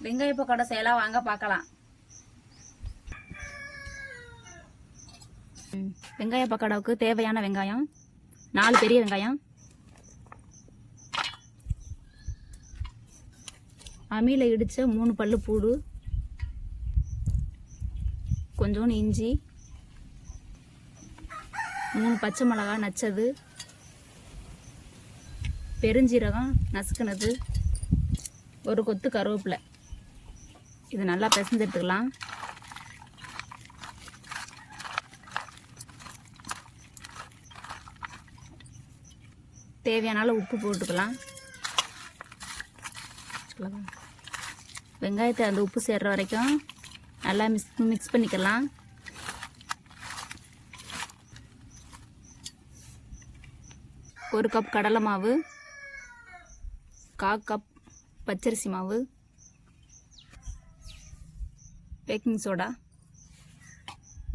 வெங்காய பக்கோடா செய்யலாம், வாங்க பார்க்கலாம். வெங்காய பக்கோடாவுக்கு தேவையான வெங்காயம் 4 பெரிய வெங்காயம், அம்மியில் இடித்த 3 பல்லு பூடு, கொஞ்சோண்டு இஞ்சி, 3 பச்சை மிளகாய் நச்சது, பெருஞ்சீரகம் நசுக்குனது, ஒரு கொத்து கருவேப்பிலை. இது நல்லா பிசைஞ்சு எடுத்துக்கலாம். தேவையான அளவு உப்பு போட்டுக்கலாம். வெங்காயத்தை அந்த உப்பு சேர்ற வரைக்கும் நல்லா மிக்ஸ் பண்ணிக்கலாம். ஒரு கப் கடலை மாவு, 1/4 கப் பச்சரிசி மாவு, பேக்கிங் சோடா,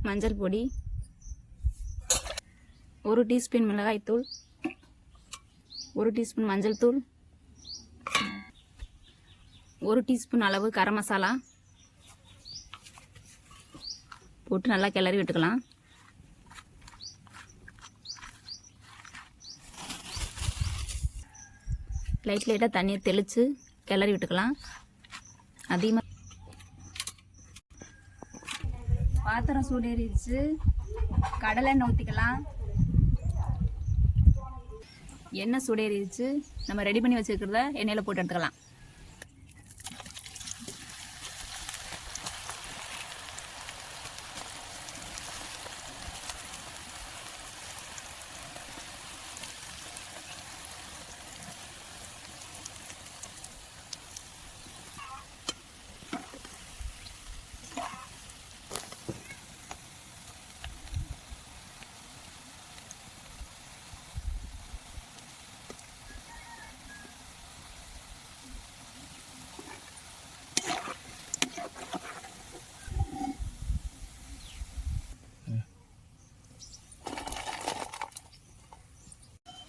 மஞ்சள் பொடி, 1 டீஸ்பூன் மிளகாய்த்தூள், 1 டீஸ்பூன் மஞ்சள் தூள், 1 டீஸ்பூன் அளவு கரம் மசாலா போட்டு நல்லா கிளறி விட்டுக்கலாம். லைட்டாக தண்ணியை தெளித்து கிளறி விட்டுக்கலாம். அதிகமாக பாத்திரம் சூடேறிடுச்சு, கடலை எண்ணெய் ஊற்றிக்கலாம். எண்ணெய் சூடேறிடுச்சு, நம்ம ரெடி பண்ணி வச்சுருக்கிறத எண்ணெயில் போட்டு எடுத்துக்கலாம்.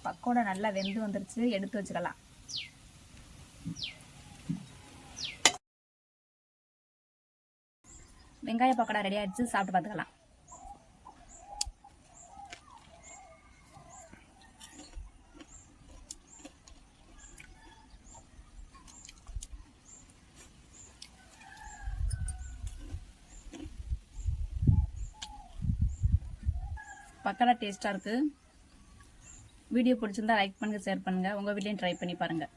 பக்கோடா நல்லா வெந்து வந்துருச்சு, எடுத்து வச்சுக்கலாம். வெங்காய பக்கோடா ரெடி ஆயிடுச்சு, சாப்பிட்டு பார்த்துக்கலாம். பக்கோடா டேஸ்ட்டாக இருக்குது. வீடியோ பிடிச்சிருந்தா லைக் பண்ணுங்கள், ஷேர் பண்ணுங்கள். உங்கள் வீட்லையும் ட்ரை பண்ணி பாருங்கள்.